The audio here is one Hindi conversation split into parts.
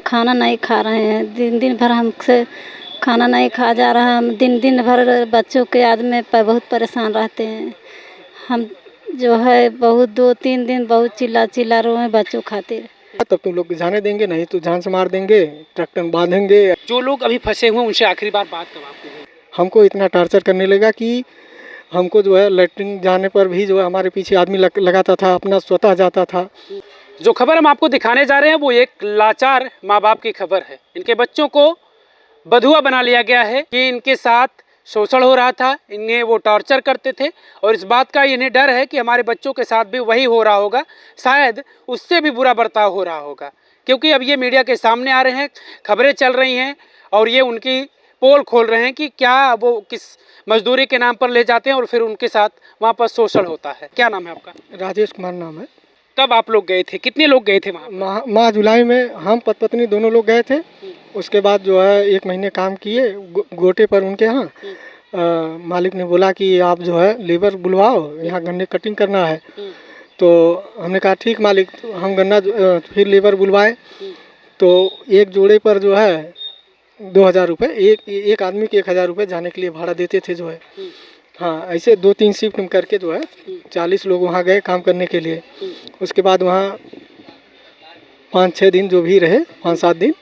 खाना नहीं खा रहे हैं। दिन दिन भर हमसे खाना नहीं खा जा रहा है। हम दिन दिन भर बच्चों के याद में बहुत परेशान रहते हैं। हम जो है बहुत 2-3 दिन बहुत चिल्ला रोए बच्चों खातिर। तब तुम लोग जाने देंगे, नहीं तो जान से मार देंगे, ट्रैक्टर में बांधेंगे। जो लोग अभी फंसे हुए हैं उनसे आखिरी बार बात कब आपकी हुई? हमको इतना टॉर्चर करने लगा कि हमको जो है लैट्रिन जाने पर भी जो है हमारे पीछे आदमी लगाता था, अपना स्वतः जाता था। जो खबर हम आपको दिखाने जा रहे हैं वो एक लाचार माँ बाप की खबर है। इनके बच्चों को बधुआ बना लिया गया है कि इनके साथ शोषण हो रहा था, इन्हें वो टॉर्चर करते थे और इस बात का इन्हें डर है कि हमारे बच्चों के साथ भी वही हो रहा होगा, शायद उससे भी बुरा बर्ताव हो रहा होगा। क्योंकि अब ये मीडिया के सामने आ रहे हैं, खबरें चल रही हैं और ये उनकी पोल खोल रहे हैं कि क्या वो किस मजदूरी के नाम पर ले जाते हैं और फिर उनके साथ वहाँ पर शोषण होता है। क्या नाम है आपका? राजेश कुमार नाम है। कब आप लोग गए थे? कितने लोग गए थे वहाँ? माह जुलाई में हम पत्नी दोनों लोग गए थे। उसके बाद जो है 1 महीने काम किए गोटे पर उनके यहाँ। मालिक ने बोला कि आप जो है लेबर बुलवाओ, यहाँ गन्ने कटिंग करना है। तो हमने कहा ठीक मालिक। तो हम गन्ना फिर लेबर बुलवाए तो एक जोड़े पर जो है 2000 रुपये, एक आदमी के 1000 रुपये जाने के लिए भाड़ा देते थे जो है। हाँ, ऐसे 2-3 शिफ्ट में करके जो है 40 लोग वहाँ गए काम करने के लिए। उसके बाद वहाँ 5-6 दिन जो भी रहे, 5-7 दिन,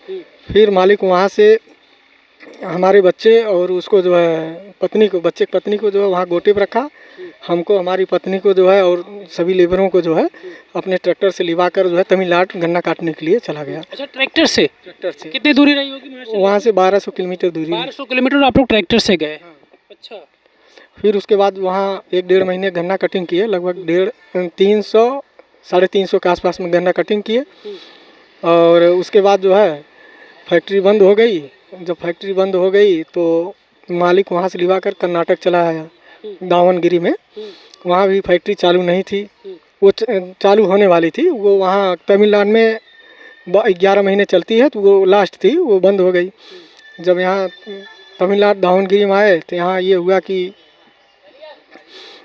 फिर मालिक वहाँ से हमारे बच्चे और उसको जो है पत्नी को, बच्चे की पत्नी को जो है वहाँ गोटे पर रखा। हमको, हमारी पत्नी को जो है और सभी लेबरों को जो है अपने ट्रैक्टर से लिवा कर जो है तमिलनाडु गन्ना काटने के लिए चला गया। अच्छा, ट्रैक्टर से? ट्रैक्टर से कितनी दूरी रही होगी वहाँ से 1200 किलोमीटर दूरी। 1200 किलोमीटर आप लोग ट्रैक्टर से गए? हाँ। अच्छा। फिर उसके बाद वहाँ 1-1.5 महीने गन्ना कटिंग किए, लगभग 300-350 के आसपास में गन्ना कटिंग किए। और उसके बाद जो है फैक्ट्री बंद हो गई। जब फैक्ट्री बंद हो गई तो मालिक वहाँ से लिवा कर कर्नाटक चला आया, दावनगिरी में। वहाँ भी फैक्ट्री चालू नहीं थी, वो चालू होने वाली थी। वो वहाँ तमिलनाडु में 11 महीने चलती है, तो वो लास्ट थी, वो बंद हो गई। जब यहाँ तमिलनाडु दावनगिरी में आए तो यहाँ ये हुआ कि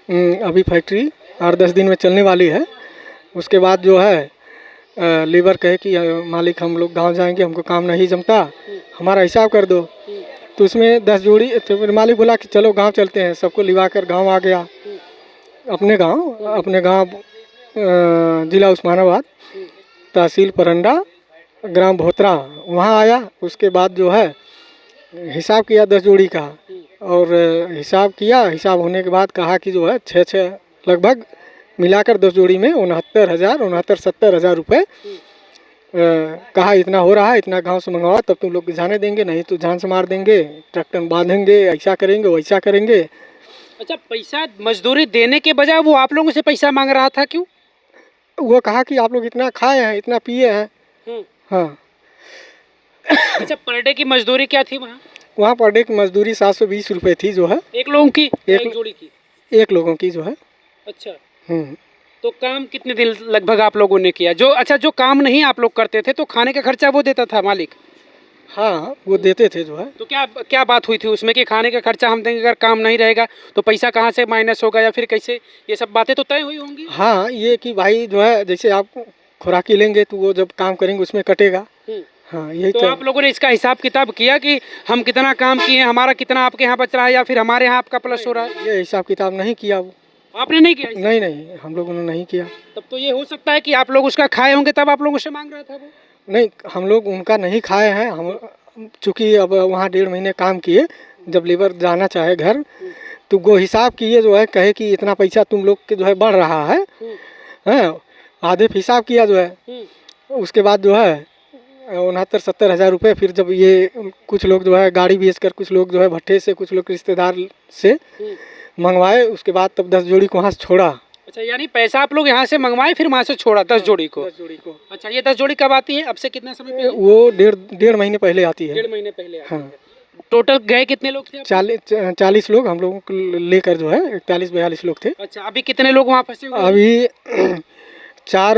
अभी फैक्ट्री 8-10 दिन में चलने वाली है। उसके बाद जो है लेबर कहे कि मालिक हम लोग गांव जाएंगे, हमको काम नहीं जमता, हमारा हिसाब कर दो। तो उसमें 10 जोड़ी, तो मालिक बोला कि चलो गांव चलते हैं। सबको लिवा कर गाँव आ गया, अपने गांव जिला उस्मानाबाद, तहसील परंडा, ग्राम भोत्रा, वहाँ आया। उसके बाद जो है हिसाब किया 10 जोड़ी का, और हिसाब किया। हिसाब होने के बाद कहा कि जो है 6 लगभग मिलाकर 10 जोड़ी में 69,000 रुपये कहा इतना हो रहा है, इतना गांव से मंगवाओ, तब तुम लोग जाने देंगे, नहीं तो जान से मार देंगे, ट्रैक्टर में बांधेंगे, ऐसा करेंगे वैसा करेंगे। अच्छा, पैसा मजदूरी देने के बजाय वो आप लोगों से पैसा मांग रहा था, क्यों? वो कहा कि आप लोग इतना खाए हैं, इतना पिए हैं। हाँ। अच्छा, पर डे की मजदूरी क्या थी वहाँ? वहाँ पर डे की मजदूरी 720 रुपये थी जो है। एक लोगों की? एक जोड़ी की? एक लोगों की जो है। अच्छा। तो काम कितने दिन लगभग आप लोगों ने किया? जो काम नहीं आप लोग करते थे तो खाने का खर्चा वो देता था मालिक? हाँ, वो देते थे जो है। तो क्या बात हुई थी उसमें कि खाने का खर्चा हम देंगे, अगर काम नहीं रहेगा तो पैसा कहाँ से माइनस होगा या फिर कैसे, ये सब बातें तो तय हुई होंगी? हाँ, ये कि भाई जो है जैसे आप खुराकी लेंगे तो वो जब काम करेंगे उसमें कटेगा। हाँ, यही तो आप लोगों ने इसका हिसाब किताब किया कि हम कितना काम किए, हमारा कितना आपके यहाँ बच रहा है या फिर हमारे यहाँ आपका प्लस हो रहा है? ये हिसाब किताब नहीं किया। वो आपने नहीं किया? नहीं, हम लोगों ने नहीं किया। तब तो ये हो सकता है कि आप लोग उसका खाए होंगे, तब आप लोगों से मांग रहा था वो? नहीं, हम लोग उनका नहीं खाए हैं। हम चूँकि अब वहाँ 1.5 महीने काम किए, जब लेबर जाना चाहे घर तो वो हिसाब किए जो है, कहे कि इतना पैसा तुम लोग के जो है बढ़ रहा है, आधे हिसाब किया जो है। उसके बाद जो है 69-70 हज़ार रुपये। फिर जब ये कुछ लोग जो है गाड़ी बेच कर, कुछ लोग जो है भट्टे से, कुछ लोग रिश्तेदार से मंगवाए, उसके बाद तब 10 जोड़ी को वहाँ से छोड़ा। अच्छा, यानी पैसा आप लोग यहाँ से मंगवाए फिर वहाँ से छोड़ा 10 जोड़ी को? 10 जोड़ी को। अच्छा, ये 10 जोड़ी कब आती है? अब से कितना समय पहले? वो 1.5 महीने पहले आती है। 1.5 महीने पहले आती है। हाँ। टोटल गए कितने लोग थे? 40 लोग हम लोगों को लेकर जो है 41-42 लोग थे। अच्छा, अभी कितने लोग वहाँ फंसे हुए? अभी 4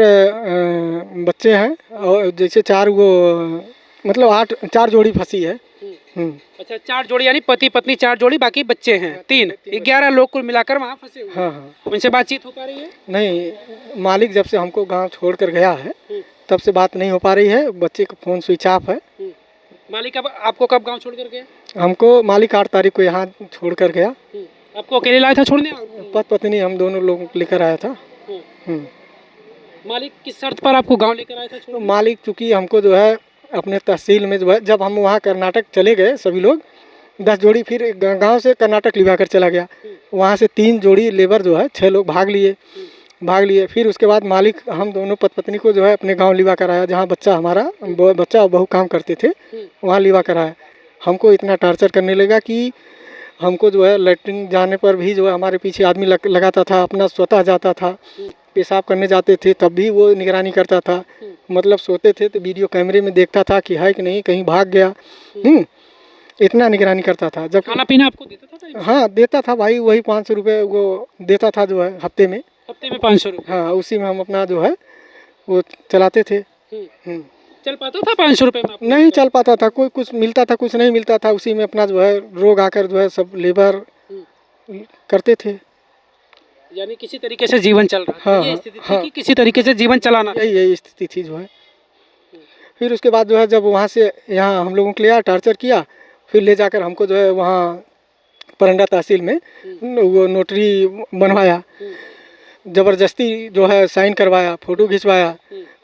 बच्चे हैं, और जैसे 4 वो मतलब 4 जोड़ी फंसी है। अच्छा, 4 जोड़ी, यानी पति पत्नी 4 जोड़ी, बाकी बच्चे हैं 3, 11 लोग को मिलाकर वहाँ फंसे हुए। हाँ। उनसे बातचीत हो पा रही है? नहीं, मालिक जब से हमको गांव छोड़कर गया है तब से बात नहीं हो पा रही है, बच्चे का फ़ोन स्विच ऑफ है। मालिक अब आपको कब गांव छोड़ कर गया? हमको मालिक 8 तारीख को यहाँ छोड़ कर गया। आपको अकेले लाया था छोड़ने? पति पत्नी हम दोनों लोग लेकर आया था। मालिक किस शर्त पर आपको गांव लेकर आया था तो मालिक चूँकि हमको जो है अपने तहसील में जो है, जब हम वहाँ कर्नाटक चले गए सभी लोग 10 जोड़ी, फिर गांव से कर्नाटक लिवा कर चला गया। वहाँ से 3 जोड़ी लेबर जो है 6 लोग भाग लिए। फिर उसके बाद मालिक हम दोनों पति पत्नी को जो है अपने गांव लिवा कर आया, जहाँ बच्चा हमारा बच्चा और बहू काम करते थे, वहाँ लिवा कर आया। हमको इतना टॉर्चर करने लगा कि हमको जो है लैट्रिन जाने पर भी जो है हमारे पीछे आदमी लगाता था, अपना स्वतः जाता था। पेशाब करने जाते थे तब भी वो निगरानी करता था। मतलब सोते थे तो वीडियो कैमरे में देखता था कि है कि नहीं, कहीं भाग गया। इतना निगरानी करता था। जब खाना पीना आपको देता था? हाँ देता था भाई, वही 500 रुपये वो देता था जो है हफ्ते में 500 रुपये। हाँ, उसी में हम अपना जो है वो चलाते थे। चल पाता था 500 रुपये में? नहीं चल पाता था, कोई कुछ मिलता था, कुछ नहीं मिलता था। उसी में अपना जो है रोग आकर जो है सब लेबर करते थे। यानी किसी तरीके से जीवन चल रहा था। हाँ, ये स्थिति थी हाँ। कि किसी तरीके से जीवन चलाना। यही स्थिति थी जो है। फिर उसके बाद जो है जब वहाँ से यहाँ हम लोगों को लिया, टॉर्चर किया, फिर ले जाकर हमको जो है वहाँ परंडा तहसील में वो नोटरी बनवाया, ज़बरदस्ती जो है साइन करवाया, फ़ोटो खिंचवाया।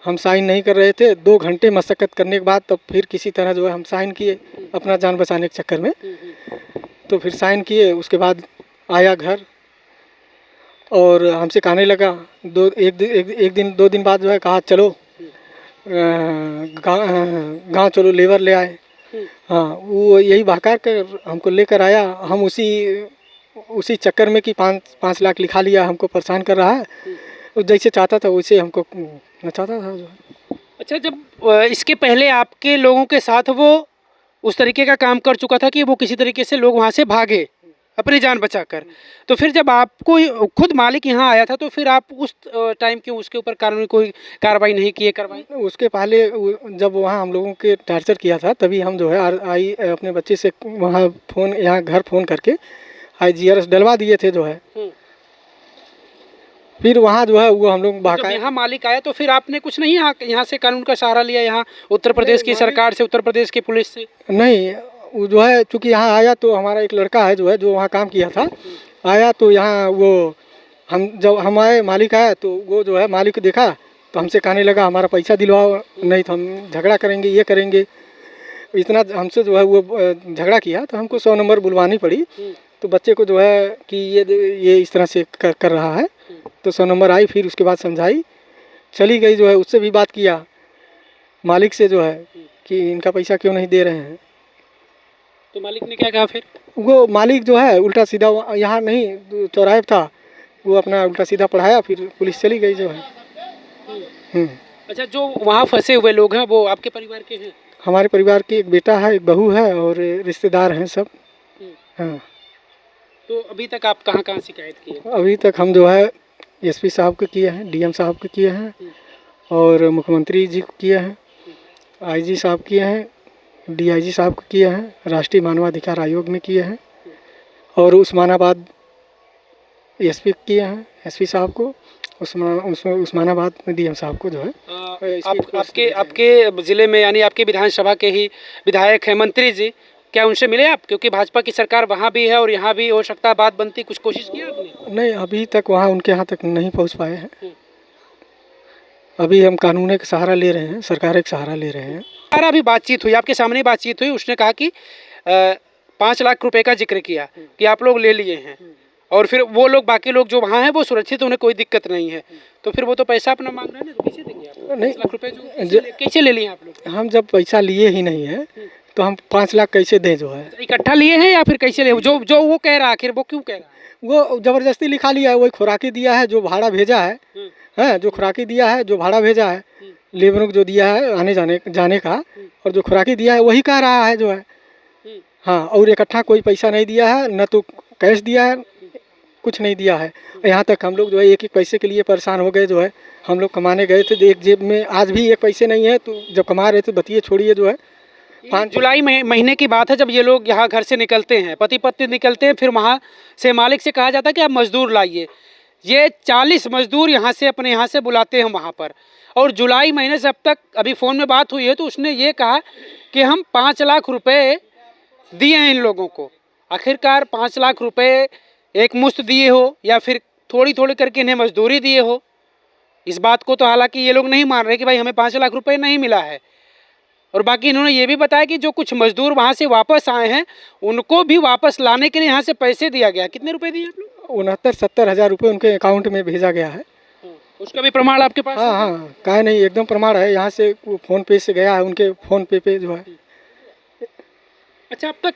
हम साइन नहीं कर रहे थे। 2 घंटे मशक्क़त करने के बाद तब फिर किसी तरह जो है हम साइन किए अपना जान बचाने के चक्कर में। तो फिर साइन किए, उसके बाद आया घर और हमसे कहने लगा एक दिन 2 दिन बाद जो है कहा चलो गाँव चलो, लेबर ले आए। हाँ, वो यही बहका कर हमको लेकर आया। हम उसी चक्कर में कि 5 लाख लिखा लिया, हमको परेशान कर रहा है। जैसे चाहता था वैसे हमको नचाता था जो है। अच्छा, जब इसके पहले आपके लोगों के साथ वो उस तरीके का काम कर चुका था कि वो किसी तरीके से लोग वहाँ से भागे अपनी जान बचाकर, तो फिर जब आपको खुद मालिक यहाँ आया था तो फिर आप उस टाइम क्यों उसके ऊपर कानूनी कोई कार्रवाई नहीं किए? करवाई उसके पहले जब वहाँ हम लोगों के टॉर्चर किया था तभी हम जो है आई अपने बच्चे से वहाँ फ़ोन, यहाँ घर फ़ोन करके IGRS डलवा दिए थे जो है। फिर वहाँ जो है वो हम लोग जब यहाँ मालिक आया तो फिर आपने कुछ नहीं यहाँ से कानून का सहारा लिया, यहाँ उत्तर प्रदेश की सरकार से, उत्तर प्रदेश की पुलिस से? नहीं, वो जो है चूँकि यहाँ आया तो हमारा एक लड़का है जो है जो वहाँ काम किया था, आया तो यहाँ वो जब हम आए, मालिक आया तो वो जो है मालिक को देखा तो हमसे कहने लगा हमारा पैसा दिलवाओ, नहीं तो हम झगड़ा करेंगे, ये करेंगे। इतना हमसे जो है वो झगड़ा किया तो हमको 100 नंबर बुलवानी पड़ी। तो बच्चे को जो है कि ये इस तरह से कर रहा है तो 100 नंबर आई। फिर उसके बाद समझाई, चली गई जो है। उससे भी बात किया मालिक से जो है कि इनका पैसा क्यों नहीं दे रहे हैं। तो मालिक ने क्या कहा फिर? वो मालिक जो है उल्टा सीधा, यहाँ नहीं चौराहे था, वो अपना उल्टा सीधा पढ़ाया, फिर पुलिस चली गई जो है। अच्छा, जो वहाँ फंसे हुए लोग हैं वो आपके परिवार के हैं? हमारे परिवार की एक बेटा है, एक बहू है और रिश्तेदार हैं सब। हाँ। तो अभी तक आप कहाँ कहाँ शिकायत की है? अभी तक हम जो है SP साहब को किए हैं, DM साहब को किए हैं और मुख्यमंत्री जी को किए हैं, IG साहब किए हैं, DIG साहब को किए हैं, राष्ट्रीय मानवाधिकार आयोग में किए हैं और उस्मानाबाद SP किए हैं, SP साहब को, उस्मानाबाद में DM साहब को जो है। आपके ज़िले में यानी आपके विधानसभा के ही विधायक हैं मंत्री जी, क्या उनसे मिले आप? क्योंकि भाजपा की सरकार वहाँ भी है और यहाँ भी हो सकता है बात बनती, कुछ कोशिश की आपने? नहीं, अभी तक वहाँ उनके यहाँ तक नहीं पहुँच पाए हैं। अभी हम कानून का सहारा ले रहे हैं, सरकार का सहारा ले रहे हैं। अभी बातचीत हुई, आपके सामने बातचीत हुई, उसने कहा कि 5 लाख रुपए का जिक्र किया कि आप लोग ले लिए हैं और फिर वो लोग, बाकी लोग जो वहाँ हैं वो सुरक्षित, उन्हें कोई दिक्कत नहीं है। तो फिर वो तो पैसा अपना मांग रहे हैं ना, तो कैसे देंगे आप? नहीं, 5 लाख रुपए जो कैसे ले लिए आप लोग? हम जब पैसा लिए ही नहीं है तो हम 5 लाख कैसे दें जो है? इकट्ठा लिए हैं या फिर कैसे लिए? जो वो कह रहा है, आखिर वो क्यों कह रहा है? वो ज़बरदस्ती लिखा लिया है, वही खुराकी दिया है, जो भाड़ा भेजा है, जो खुराकी दिया है, जो भाड़ा भेजा है, लेबरों को जो दिया है आने जाने का, और जो खुराकी दिया है वही कह रहा है जो है। हाँ, और इकट्ठा कोई पैसा नहीं दिया है, न तो कैश दिया है, कुछ नहीं दिया है। यहाँ तक हम लोग जो है एक पैसे के लिए परेशान हो गए जो है। हम लोग कमाने गए थे, एक जेब में आज भी एक पैसे नहीं है, तो जब कमा रहे थे बतिए छोड़िए जो है। 5 जुलाई महीने की बात है जब ये लोग यहाँ घर से निकलते हैं, पति पत्नी निकलते हैं, फिर वहाँ से मालिक से कहा जाता है कि आप मजदूर लाइए। ये 40 मजदूर यहाँ से अपने यहाँ से बुलाते हैं वहाँ पर, और जुलाई महीने से अब तक अभी फ़ोन में बात हुई है तो उसने ये कहा कि हम 5 लाख रुपए दिए हैं इन लोगों को। आखिरकार 5 लाख रुपए एक मुश्त दिए हो या फिर थोड़ी थोड़ी करके इन्हें मजदूरी दिए हो, इस बात को तो हालांकि ये लोग नहीं मान रहे कि भाई हमें 5 लाख रुपए नहीं मिला है। और बाकी इन्होंने ये भी बताया कि जो कुछ मजदूर वहाँ से वापस आए हैं उनको भी वापस लाने के लिए यहाँ से पैसे दिया गया। कितने रुपए दिए आप लोग? 69-70 हज़ार रुपये उनके अकाउंट में भेजा गया है। उसका भी प्रमाण आपके पास हाँ है? हाँ, काहे नहीं, एकदम प्रमाण है। यहाँ से फ़ोन पे से गया है, उनके फ़ोन पे जो है। अच्छा, अब तक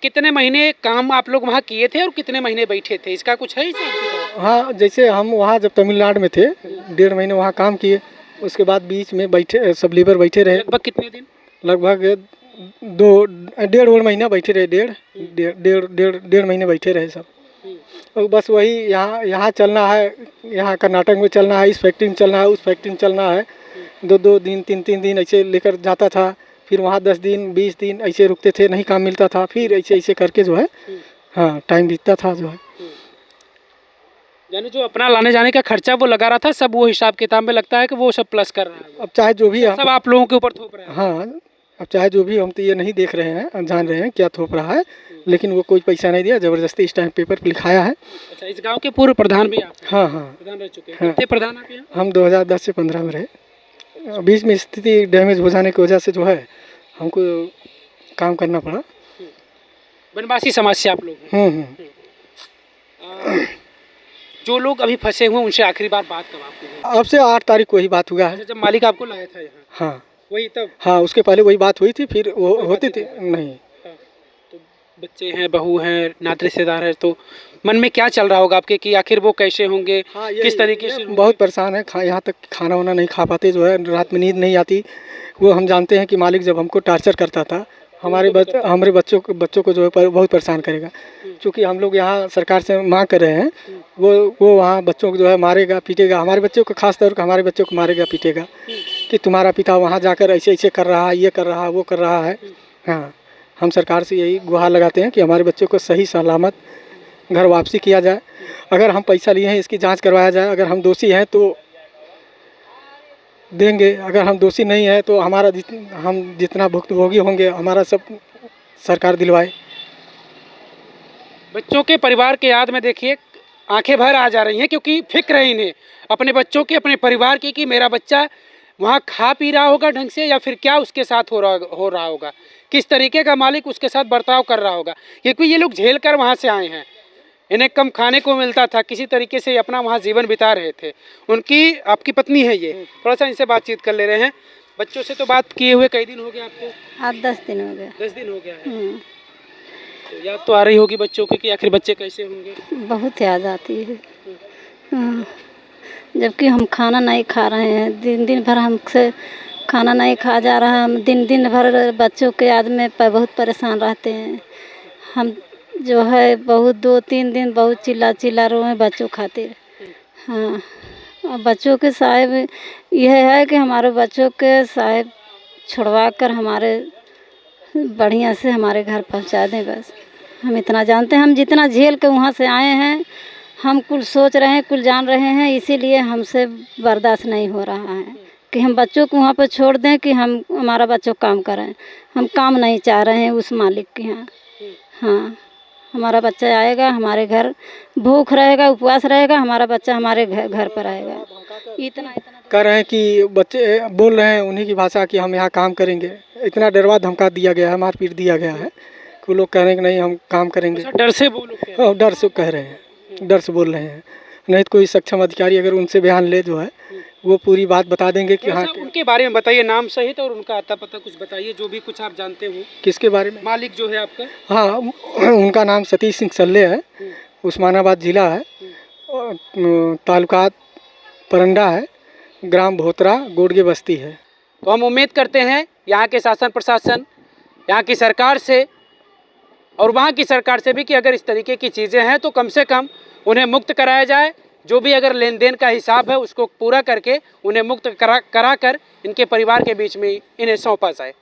कितने महीने काम आप लोग वहाँ किए थे और कितने महीने बैठे थे, इसका कुछ है हिसाब? हाँ, जैसे हम वहाँ जब तमिलनाडु में थे 1.5 महीने वहाँ काम किए, उसके बाद बीच में बैठे, सब लेबर बैठे रहे। लगभग कितने दिन? लगभग 1.5 महीना बैठे रहे। डेढ़ महीने बैठे रहे सब। और बस वही यहाँ चलना है, यहाँ कर्नाटक में चलना है, इस फैक्ट्री में चलना है, उस फैक्ट्री में चलना है। 2 दिन 3 दिन ऐसे लेकर जाता था। फिर वहाँ 10 दिन 20 दिन ऐसे रुकते थे, नहीं काम मिलता था। फिर ऐसे करके जो है हाँ टाइम बीतता था जो है। यानी जो अपना लाने जाने का खर्चा वो लगा रहा था सब वो हिसाब किताब में लगता है कि वो सब प्लस कर रहा है। अब चाहे जो भी सब आप लोगों के ऊपर थोप रहा है। हाँ, अब चाहे जो भी, हम तो ये नहीं देख रहे हैं, जान रहे हैं क्या थोप रहा है, लेकिन वो कोई पैसा नहीं दिया, ज़बरदस्ती इस टाइम पेपर पर लिखाया है। अच्छा, इस गांव के पूर्व प्रधान भी आप? हाँ हाँ, प्रधान रह चुके हैं। हाँ। कितने प्रधान आप यहाँ? हम 2010 से 15 में रहे। बीच में स्थिति डैमेज हो जाने की वजह से जो है हमको काम करना पड़ा। वनवासी समाज से आप लोग हैं। जो लोग अभी फंसे हुए हैं उनसे आखिरी बार बात कब आपकी हुई? अब से 8 तारीख को ही बात हुआ है। अच्छा, जब मालिक आपको लाया था यहाँ? हाँ वही तब? हाँ, उसके पहले वही बात हुई थी, फिर वो होती थी नहीं। तो बच्चे हैं, बहू हैं, नाते रिश्तेदार हैं, तो मन में क्या चल रहा होगा आपके कि आखिर वो कैसे होंगे? हाँ, किस तरीके से होंगे? बहुत परेशान है। यहाँ तक खाना वाना नहीं खा पाते जो है, रात में नींद नहीं आती। वो हम जानते हैं कि मालिक जब हमको टॉर्चर करता था, हमारे बच्चों को जो है बहुत परेशान करेगा। क्योंकि हम लोग यहाँ सरकार से मांग कर रहे हैं, वो वहाँ बच्चों को जो है मारेगा पीटेगा, हमारे बच्चों को, खास तौर पर हमारे बच्चों को मारेगा पीटेगा कि तुम्हारा पिता वहाँ जाकर ऐसे ऐसे कर रहा है, ये कर रहा है, वो कर रहा है। हाँ, हम सरकार से यही गुहार लगाते हैं कि हमारे बच्चों को सही सलामत घर वापसी किया जाए। अगर हम पैसा लिए हैं इसकी जांच करवाया जाए। अगर हम दोषी हैं तो देंगे, अगर हम दोषी नहीं है तो हम जितना भुक्तभोगी होंगे हमारा सब सरकार दिलवाए। बच्चों के परिवार के याद में देखिए आंखें भर आ जा रही हैं, क्योंकि फिक्र है इन्हें अपने बच्चों के, अपने परिवार की कि मेरा बच्चा वहाँ खा पी रहा होगा ढंग से या फिर क्या उसके साथ हो रहा होगा, किस तरीके का मालिक उसके साथ बर्ताव कर रहा होगा। क्योंकि ये लोग झेल कर वहाँ से आए हैं, इन्हें कम खाने को मिलता था, किसी तरीके से अपना वहाँ जीवन बिता रहे थे। उनकी आपकी पत्नी है ये, थोड़ा सा इनसे बातचीत कर ले रहे हैं। बच्चों से तो बात किए हुए कई दिन हो गए आपको? 8-10 दिन हो गए। 10 दिन हो गया है। तो याद तो आ रही होगी बच्चों की कि आखिर बच्चे कैसे होंगे? बहुत याद आती है। हाँ, जबकि हम खाना नहीं खा रहे हैं, दिन भर हमसे खाना नहीं खा जा रहा है। हम दिन भर बच्चों के याद में बहुत परेशान रहते हैं। हम जो है बहुत 2-3 दिन बहुत चिल्ला रोए बच्चों खातिर। हाँ, और बच्चों के साहब यह है कि हमारे बच्चों के साहब छुड़वा कर हमारे बढ़िया से हमारे घर पहुंचा दें। बस हम इतना जानते हैं। हम जितना झेल के वहाँ से आए हैं, हम कुल सोच रहे हैं, कुल जान रहे हैं, इसीलिए हमसे बर्दाश्त नहीं हो रहा है कि हम बच्चों को वहाँ पर छोड़ दें कि हमारा बच्चों काम करें। हम काम नहीं चाह रहे हैं उस मालिक के यहाँ। हाँ, हमारा बच्चा आएगा, हमारे घर भूख रहेगा, उपवास रहेगा, हमारा बच्चा हमारे घर पर आएगा। इतना कह रहे हैं कि बच्चे बोल रहे हैं उन्हीं की भाषा कि हम यहाँ काम करेंगे। इतना डरवा धमका दिया गया है, मारपीट दिया गया है कि लोग कह रहे हैं कि नहीं हम काम करेंगे। डर से बोलो? हाँ, डर से कह रहे हैं, डर से बोल रहे हैं। नहीं तो कोई सक्षम अधिकारी अगर उनसे बयान ले जो है वो पूरी बात बता देंगे कि हाँ। उनके बारे में बताइए, नाम सहित और उनका आता पता कुछ बताइए, जो भी कुछ आप जानते हो। किसके बारे में? मालिक जो है आपका? हाँ, उनका नाम सतीश सिंह सल्ले है, उस्मानाबाद जिला है, तालुका परंडा है, ग्राम भोतरा, गोडगे बस्ती है। तो हम उम्मीद करते हैं यहाँ के शासन प्रशासन, यहाँ की सरकार से और वहाँ की सरकार से भी कि अगर इस तरीके की चीज़ें हैं तो कम से कम उन्हें मुक्त कराया जाए। जो भी अगर लेन देन का हिसाब है उसको पूरा करके उन्हें मुक्त करा कर इनके परिवार के बीच में इन्हें सौंपा जाए।